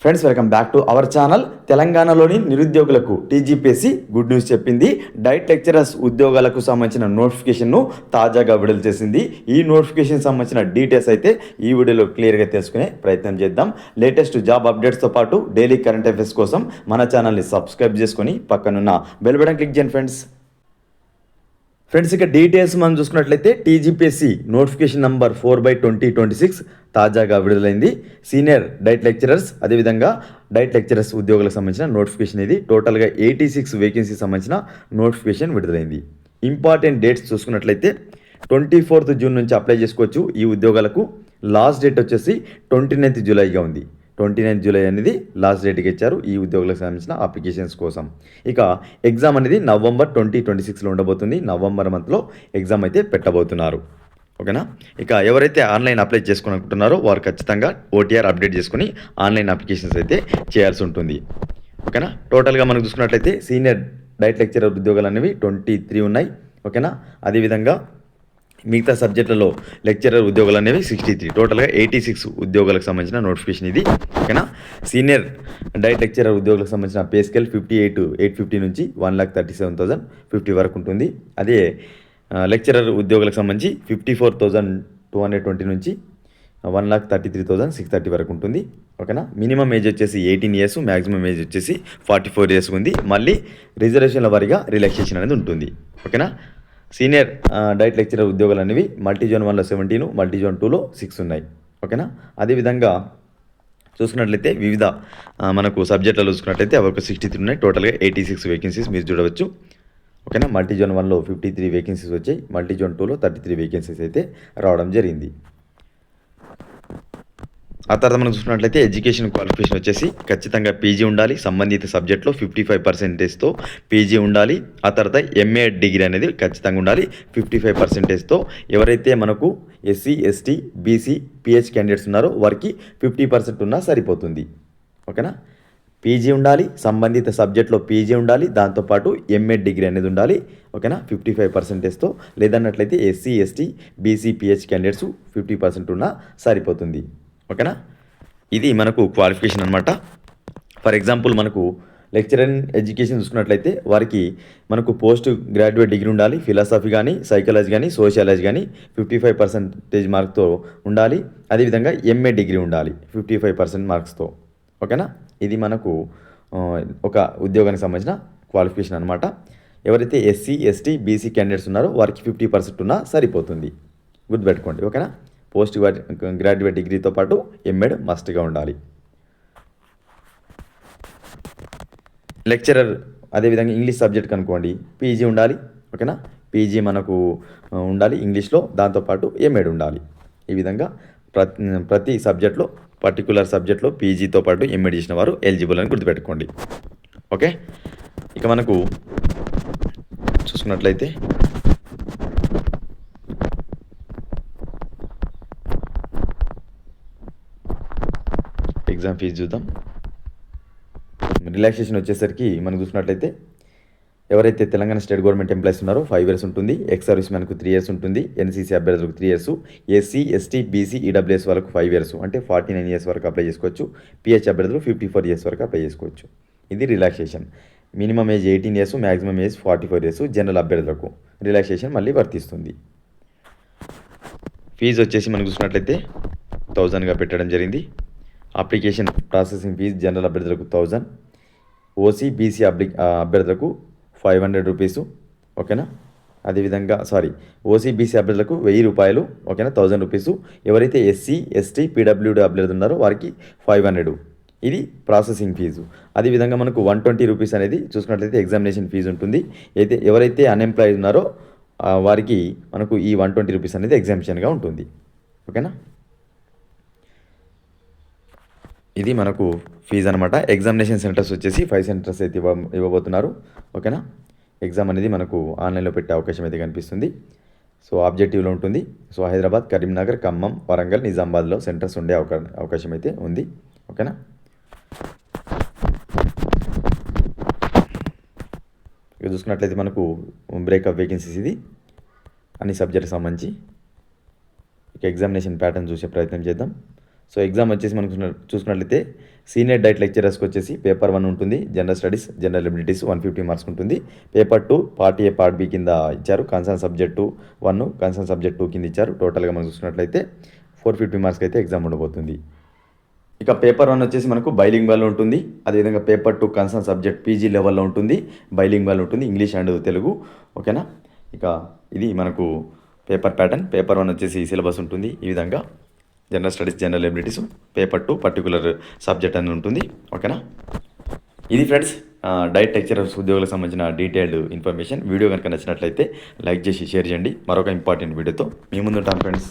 Friends, welcome back to our channel. తెలంగాణలోని నిరుద్యోగులకు TGPSC good news చెప్పింది. డైట్ లెక్చరర్స్ ఉద్యోగాలకు సంబంధించిన నోటిఫికేషన్ను తాజాగా విడుదల చేసింది. ఈ నోటిఫికేషన్ సంబంధించిన డీటెయిల్స్ అయితే ఈ వీడియోలో క్లియర్గా తెలుసుకునే ప్రయత్నం చేద్దాం. లేటెస్ట్ జాబ్ అప్డేట్స్తో పాటు డైలీ కరెంట్ అఫైర్స్ కోసం మన ఛానల్ని సబ్స్క్రైబ్ చేసుకొని పక్కనున్న బెల్ బటన్ క్లిక్ చేయండి ఫ్రెండ్స్. ఇక డీటెయిల్స్ మనం చూసుకున్నట్లయితే టీజీపీఎస్సీ నోటిఫికేషన్ నంబర్ 4/2026 తాజాగా విడుదలైంది. సీనియర్ డైట్ లెక్చరర్స్ అదేవిధంగా డైట్ లెక్చరర్స్ ఉద్యోగులకు సంబంధించిన నోటిఫికేషన్ ఇది. టోటల్గా 86 వేకెన్సీ సంబంధించిన నోటిఫికేషన్ విడుదలైంది. ఇంపార్టెంట్ డేట్స్ చూసుకున్నట్లయితే 24th జూన్ నుంచి అప్లై చేసుకోవచ్చు ఈ ఉద్యోగాలకు. లాస్ట్ డేట్ వచ్చేసి 29th జూలైగా ఉంది. 29th జూలై అనేది లాస్ట్ డేట్కి ఇచ్చారు ఈ ఉద్యోగులకు సంబంధించిన అప్లికేషన్స్ కోసం. ఇక ఎగ్జామ్ అనేది నవంబర్ 2026లో ఉండబోతుంది. నవంబర్ మంత్లో ఎగ్జామ్ అయితే పెట్టబోతున్నారు. ఓకేనా. ఇక ఎవరైతే ఆన్లైన్ అప్లై చేసుకోవాలనుకుంటున్నారో వారు ఖచ్చితంగా ఓటీఆర్ అప్డేట్ చేసుకుని ఆన్లైన్ అప్లికేషన్స్ అయితే చేయాల్సి ఉంటుంది. ఓకేనా. టోటల్గా మనం చూసుకున్నట్లయితే సీనియర్ డైట్ లెక్చరర్ ఉద్యోగాలు అనేవి 23 ఉన్నాయి. ఓకేనా. అదేవిధంగా మిగతా సబ్జెక్టులలో లెక్చరర్ ఉద్యోగాలు అనేవి 63. టోటల్గా 86 ఉద్యోగాలకు సంబంధించిన నోటిఫికేషన్ ఇది. ఓకేనా. సీనియర్ డైట్ లెక్చరర్ ఉద్యోగులకు సంబంధించిన పే స్కేల్ 58,850 నుంచి 1,37,050 వరకు ఉంటుంది. అదే లెక్చరర్ ఉద్యోగులకు సంబంధించి 54,220 నుంచి 1,33,630 వరకు ఉంటుంది. ఓకేనా. మినిమం ఏజ్ వచ్చేసి 18 years, మ్యాక్సిమం ఏజ్ వచ్చేసి 44 years ఉంది. మళ్ళీ రిజర్వేషన్ల వారీగా రిలాక్సేషన్ అనేది ఉంటుంది. ఓకేనా. సీనియర్ డైట్ లెక్చరర్ ఉద్యోగాలు అనేవి మల్టీజోన్ 1లో 17, మల్టీజోన్ 2లో 6 ఉన్నాయి. ఓకేనా. అదేవిధంగా చూసుకున్నట్లయితే వివిధ మనకు సబ్జెక్టులలో చూసుకున్నట్లయితే అవి ఒక 63 ఉన్నాయి. టోటల్గా 86 వేకెన్సీస్ మీరు చూడవచ్చు. ఓకేనా. మల్టీజోన్ 1లో 53 వేకెన్సీస్ వచ్చాయి. మల్టీజోన్ 2లో 33 వేకెన్సీస్ అయితే రావడం జరిగింది. ఆ తర్వాత మనం చూసుకున్నట్లయితే ఎడ్యుకేషన్ క్వాలిఫికేషన్ వచ్చేసి ఖచ్చితంగా పీజీ ఉండాలి. సంబంధిత సబ్జెక్ట్లో 55%తో పీజీ ఉండాలి. ఆ తర్వాత ఎంఏ డిగ్రీ అనేది ఖచ్చితంగా ఉండాలి 55%తో. ఎవరైతే మనకు SC, ST, BC, PH candidates ఉన్నారో వారికి 50% ఉన్నా సరిపోతుంది. ఓకేనా. పీజీ ఉండాలి, సంబంధిత సబ్జెక్ట్లో పీజీ ఉండాలి, దాంతోపాటు ఎంఏ డిగ్రీ అనేది ఉండాలి. ఓకేనా. 55%తో. లేదన్నట్లయితే SC, ST, BC, PH candidates 50% ఉన్నా సరిపోతుంది. ఓకేనా. ఇది మనకు క్వాలిఫికేషన్ అనమాట. ఫర్ ఎగ్జాంపుల్ మనకు లెక్చరర్ ఎడ్యుకేషన్ చూసుకున్నట్లయితే వారికి మనకు పోస్ట్ గ్రాడ్యుయేట్ డిగ్రీ ఉండాలి. ఫిలాసఫీ కానీ, సైకాలజీ కానీ, సోషియాలజీ కానీ 55% మార్క్స్తో ఉండాలి. అదేవిధంగా ఎంఏ డిగ్రీ ఉండాలి 55% మార్క్స్తో. ఓకేనా. ఇది మనకు ఒక ఉద్యోగానికి సంబంధించిన క్వాలిఫికేషన్ అనమాట. ఎవరైతే ఎస్సీ, ఎస్టీ, బీసీ క్యాండిడేట్స్ ఉన్నారో వారికి 50% ఉన్నా సరిపోతుంది. గుర్తుపెట్టుకోండి. ఓకేనా. పోస్ట్ గ్రాడ్యుయేట్ డిగ్రీతో పాటు ఎంఎడ్ మస్ట్గా ఉండాలి. లెక్చరర్ అదేవిధంగా ఇంగ్లీష్ సబ్జెక్ట్ కనుక్కోండి పీజీ ఉండాలి. ఓకేనా. పీజీ మనకు ఉండాలి ఇంగ్లీష్లో, దాంతోపాటు ఎంఎడ్ ఉండాలి. ఈ విధంగా ప్రతి సబ్జెక్ట్లో పర్టికులర్ సబ్జెక్ట్లో పీజీతో పాటు ఎంఎడ్ చేసిన వారు ఎలిజిబుల్ అని గుర్తుపెట్టుకోండి. ఓకే. ఇక మనకు చూసుకున్నట్లయితే ఎగ్జామ్ ఫీజు చూద్దాం. రిలాక్సేషన్ వచ్చేసరికి మనం చూసినట్లయితే ఎవరైతే తెలంగాణ స్టేట్ గవర్నమెంట్ ఎంప్లాయీస్ ఉన్నారో 5 years ఉంటుంది. ఎక్స్ సర్వీస్ మ్యాన్కు 3 years ఉంటుంది. ఎన్సీసీ అభ్యర్థులకు 3 years, SC, ST, BC, EWS వాళ్ళకు 5 years అంటే 49 years వరకు అప్లై చేసుకోవచ్చు. పిహెచ్ అభ్యర్థులు 54 years వరకు అప్లై చేసుకోవచ్చు. ఇది relaxation. Minimum age 18 years, maximum age 44 years general అభ్యర్థులకు రిలాక్సేషన్ మళ్ళీ వర్తిస్తుంది. ఫీజు వచ్చేసి మనం చూసినట్లయితే 1000గా పెట్టడం జరిగింది. అప్లికేషన్ ప్రాసెసింగ్ ఫీజు జనరల్ అభ్యర్థులకు 1000, ఓసీ, బీసీ అభ్యర్థులకు 500 రూపీస్. ఓకేనా. అదేవిధంగా ఓసీ, బీసీ అభ్యర్థులకు 1000 రూపాయలు. ఓకేనా. 1000 రూపీస్. ఎవరైతే ఎస్సీ, ఎస్టీ, పీడబ్ల్యూడీ అభ్యర్థులు ఉన్నారో వారికి 500. ఇది ప్రాసెసింగ్ ఫీజు. అదేవిధంగా మనకు 120 రూపీస్ అనేది చూసుకున్నట్లయితే ఎగ్జామినేషన్ ఫీజు ఉంటుంది. అయితే ఎవరైతే అన్ఎంప్లాయిడ్ ఉన్నారో వారికి మనకు ఈ 120 రూపీస్ అనేది ఎగ్జామిషన్గా ఉంటుంది. ఓకేనా. ఇది మనకు ఫీజు అనమాట. ఎగ్జామినేషన్ సెంటర్స్ వచ్చేసి 5 centers అయితే ఇవ్వబోతున్నారు. ఓకేనా. ఎగ్జామ్ అనేది మనకు ఆన్లైన్లో పెట్టే అవకాశం అయితే కనిపిస్తుంది. సో ఆబ్జెక్టివ్లో ఉంటుంది. సో హైదరాబాద్, కరీంనగర్, ఖమ్మం, వరంగల్, నిజామాబాద్లో సెంటర్స్ ఉండే అవకాశం అయితే ఉంది. ఓకేనా. ఇక చూసుకున్నట్లయితే మనకు బ్రేకప్ వేకెన్సీస్ ఇది అన్ని సబ్జెక్ట్కి సంబంధించి. ఇక ఎగ్జామినేషన్ ప్యాటర్న్ చూసే ప్రయత్నం చేద్దాం. సో ఎగ్జామ్ వచ్చేసి మనకు చూసుకున్నట్లయితే సీనియర్ డైట్ లెక్చరర్స్కి వచ్చేసి పేపర్ 1 ఉంటుంది, general studies general abilities 150 marks ఉంటుంది. Paper 2 part A part B కింద ఇచ్చారు. కన్సర్న్ సబ్జెక్టు 1, కన్సర్న్ సబ్జెక్ట్ 2 కింద ఇచ్చారు. టోటల్గా మనం చూసుకున్నట్లయితే 450 మార్క్స్కి అయితే ఎగ్జామ్ ఉండబోతుంది. ఇక పేపర్ 1 వచ్చేసి మనకు బైలింగ్వల్ ఉంటుంది. అదేవిధంగా పేపర్ 2 కన్సర్న్ సబ్జెక్ట్ పీజీ లెవెల్లో ఉంటుంది, బైలింగ్వల్ ఉంటుంది, ఇంగ్లీష్ అండ్ తెలుగు. ఓకేనా. ఇక ఇది మనకు పేపర్ ప్యాటర్న్. పేపర్ 1 వచ్చేసి సిలబస్ ఉంటుంది ఈ విధంగా, general studies general abilities. Paper 2 particular subject అని ఉంటుంది. ఓకేనా. ఇది ఫ్రెండ్స్ డైట్ లెక్చరర్స్ ఉద్యోగులకు సంబంధించిన డీటెయిల్డ్ ఇన్ఫర్మేషన్. వీడియో కనుక నచ్చినట్లయితే లైక్ చేసి షేర్ చేయండి. మరొక ఇంపార్టెంట్ వీడియోతో మీ ముందు ఉంటాను ఫ్రెండ్స్.